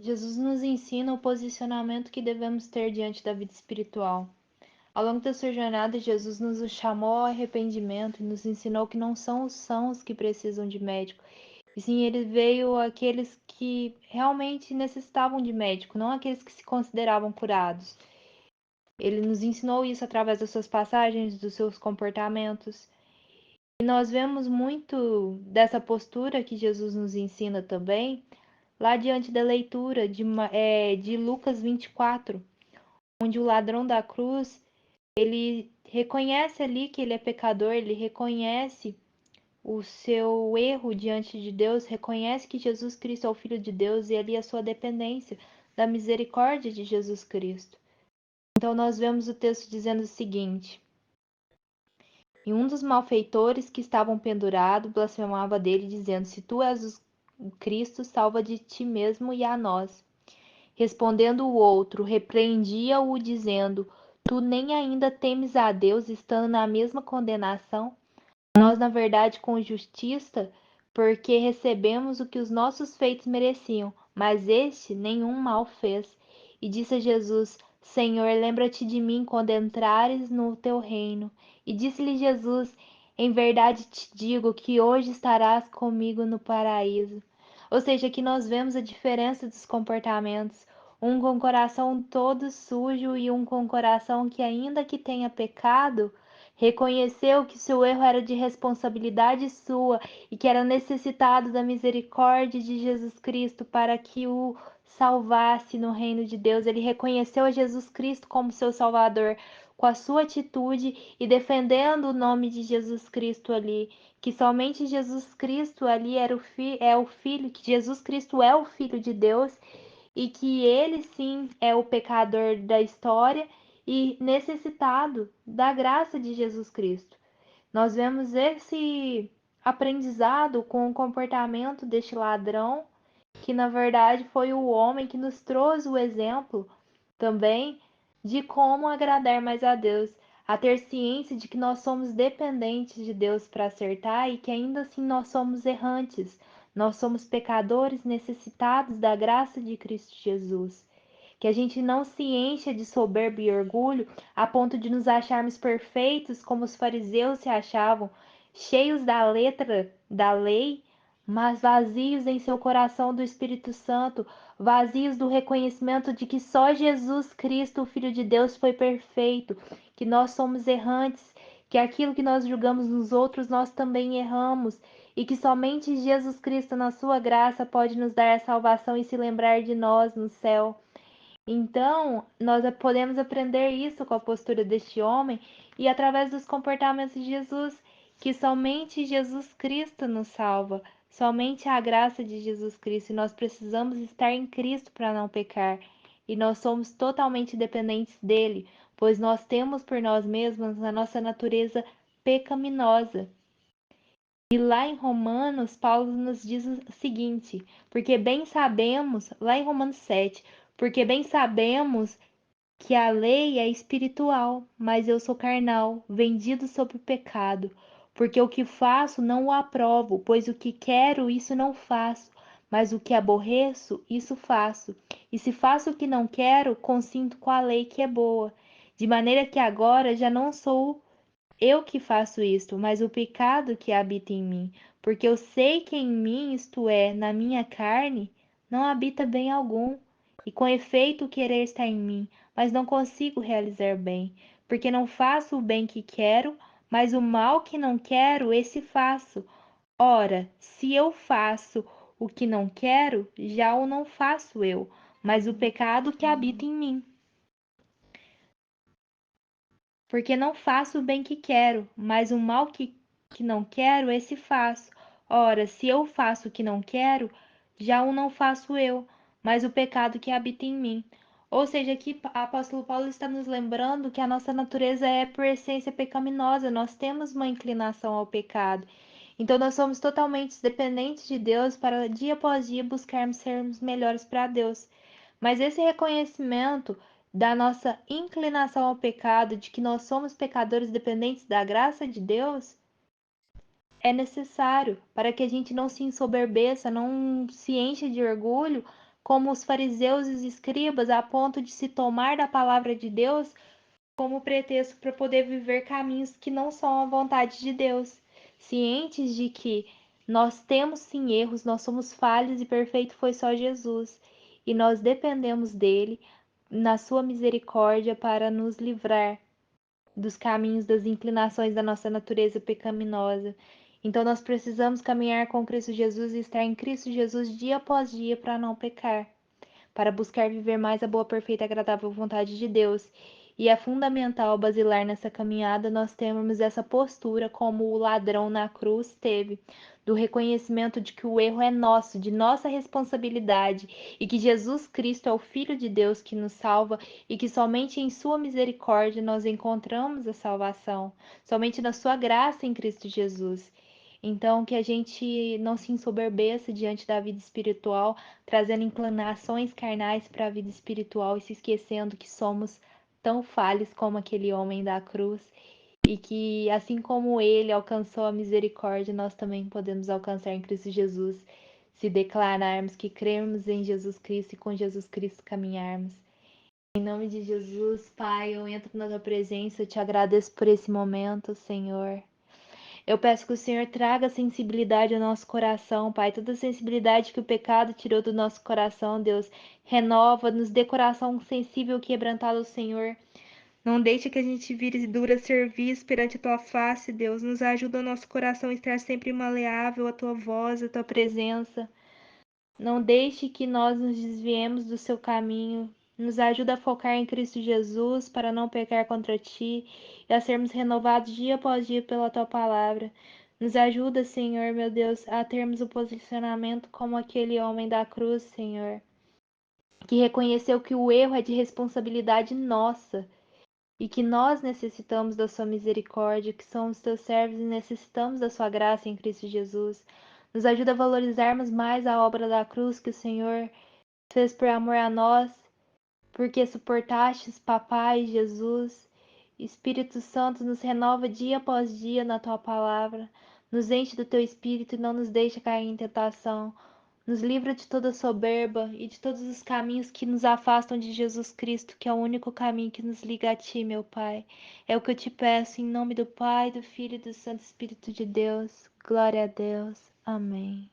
Jesus nos ensina o posicionamento que devemos ter diante da vida espiritual. Ao longo da sua jornada, Jesus nos chamou ao arrependimento e nos ensinou que não são os sãos que precisam de médico, e sim ele veio àqueles que realmente necessitavam de médico, não aqueles que se consideravam curados. Ele nos ensinou isso através das suas passagens, dos seus comportamentos. E nós vemos muito dessa postura que Jesus nos ensina também lá diante da leitura de Lucas 24, onde o ladrão da cruz, ele reconhece ali que ele é pecador, ele reconhece o seu erro diante de Deus, reconhece que Jesus Cristo é o Filho de Deus e ali a sua dependência da misericórdia de Jesus Cristo. Então nós vemos o texto dizendo o seguinte: e um dos malfeitores que estavam pendurados blasfemava dele, dizendo: Se tu és o Cristo, salva de ti mesmo e a nós. Respondendo o outro, repreendia-o, dizendo: Tu nem ainda temes a Deus, estando na mesma condenação? Nós, na verdade, com justiça, porque recebemos o que os nossos feitos mereciam, mas este nenhum mal fez. E disse a Jesus: Senhor, lembra-te de mim quando entrares no teu reino. E disse-lhe Jesus: Em verdade te digo que hoje estarás comigo no paraíso. Ou seja, aqui nós vemos a diferença dos comportamentos. Um com o coração todo sujo e um com o coração que, ainda que tenha pecado, reconheceu que seu erro era de responsabilidade sua e que era necessitado da misericórdia de Jesus Cristo para que o salvasse no reino de Deus. Ele reconheceu a Jesus Cristo como seu Salvador com a sua atitude e defendendo o nome de Jesus Cristo ali, que somente Jesus Cristo ali é o Filho, que Jesus Cristo é o Filho de Deus e que ele sim é o pecador da história e necessitado da graça de Jesus Cristo. Nós vemos esse aprendizado com o comportamento deste ladrão, que na verdade foi o homem que nos trouxe o exemplo também de como agradar mais a Deus, a ter ciência de que nós somos dependentes de Deus para acertar e que ainda assim nós somos errantes, nós somos pecadores necessitados da graça de Cristo Jesus. Que a gente não se encha de soberba e orgulho a ponto de nos acharmos perfeitos como os fariseus se achavam, cheios da letra da lei, mas vazios em seu coração do Espírito Santo, vazios do reconhecimento de que só Jesus Cristo, o Filho de Deus, foi perfeito, que nós somos errantes, que aquilo que nós julgamos nos outros nós também erramos, e que somente Jesus Cristo, na sua graça, pode nos dar a salvação e se lembrar de nós no céu. Então, nós podemos aprender isso com a postura deste homem e através dos comportamentos de Jesus, que somente Jesus Cristo nos salva, somente a graça de Jesus Cristo, e nós precisamos estar em Cristo para não pecar, e nós somos totalmente dependentes dele, pois nós temos por nós mesmos a nossa natureza pecaminosa. E lá em Romanos, Paulo nos diz o seguinte: porque bem sabemos, lá em Romanos 7, porque bem sabemos que a lei é espiritual, mas eu sou carnal, vendido sob o pecado. Porque o que faço não o aprovo, pois o que quero, isso não faço, mas o que aborreço, isso faço. E se faço o que não quero, consinto com a lei que é boa. De maneira que agora já não sou eu que faço isto, mas o pecado que habita em mim, porque eu sei que em mim, isto é, na minha carne, não habita bem algum, e com efeito o querer está em mim, mas não consigo realizar bem, porque não faço o bem que quero, mas o mal que não quero, esse faço. Ora, se eu faço o que não quero, já o não faço eu, mas o pecado que habita em mim. Porque não faço o bem que quero, mas o mal que não quero, esse faço. Ora, se eu faço o que não quero, já o não faço eu, mas o pecado que habita em mim. Ou seja, aqui o apóstolo Paulo está nos lembrando que a nossa natureza é por essência pecaminosa, nós temos uma inclinação ao pecado. Então nós somos totalmente dependentes de Deus para dia após dia buscarmos sermos melhores para Deus. Mas esse reconhecimento da nossa inclinação ao pecado, de que nós somos pecadores dependentes da graça de Deus, é necessário para que a gente não se ensoberbeça, não se encha de orgulho como os fariseus e os escribas, a ponto de se tomar da palavra de Deus como pretexto para poder viver caminhos que não são a vontade de Deus, cientes de que nós temos sim erros, nós somos falhos e perfeito foi só Jesus, e nós dependemos dele na sua misericórdia para nos livrar dos caminhos das inclinações da nossa natureza pecaminosa. Então nós precisamos caminhar com Cristo Jesus e estar em Cristo Jesus dia após dia para não pecar, para buscar viver mais a boa, perfeita e agradável vontade de Deus. E é fundamental basilar nessa caminhada nós termos essa postura como o ladrão na cruz teve, do reconhecimento de que o erro é nosso, de nossa responsabilidade, e que Jesus Cristo é o Filho de Deus que nos salva e que somente em sua misericórdia nós encontramos a salvação, somente na sua graça em Cristo Jesus. Então, que a gente não se ensoberbeça diante da vida espiritual, trazendo inclinações carnais para a vida espiritual e se esquecendo que somos tão falhos como aquele homem da cruz e que, assim como ele alcançou a misericórdia, nós também podemos alcançar em Cristo Jesus, se declararmos que cremos em Jesus Cristo e com Jesus Cristo caminharmos. Em nome de Jesus, Pai, eu entro na tua presença, eu te agradeço por esse momento, Senhor. Eu peço que o Senhor traga sensibilidade ao nosso coração, Pai. Toda sensibilidade que o pecado tirou do nosso coração, Deus, renova, nos dê coração sensível e quebrantado ao Senhor. Não deixe que a gente vire dura serviço perante a tua face, Deus. Nos ajuda o nosso coração a estar sempre maleável à tua voz, à tua presença. Não deixe que nós nos desviemos do seu caminho. Nos ajuda a focar em Cristo Jesus para não pecar contra ti e a sermos renovados dia após dia pela tua palavra. Nos ajuda, Senhor, meu Deus, a termos o posicionamento como aquele homem da cruz, Senhor, que reconheceu que o erro é de responsabilidade nossa e que nós necessitamos da sua misericórdia, que somos teus servos e necessitamos da sua graça em Cristo Jesus. Nos ajuda a valorizarmos mais a obra da cruz que o Senhor fez por amor a nós, porque suportastes, Papai Jesus. Espírito Santo, nos renova dia após dia na tua palavra. Nos enche do teu espírito e não nos deixa cair em tentação. Nos livra de toda soberba e de todos os caminhos que nos afastam de Jesus Cristo, que é o único caminho que nos liga a ti, meu Pai. É o que eu te peço, em nome do Pai, do Filho e do Santo Espírito de Deus. Glória a Deus. Amém.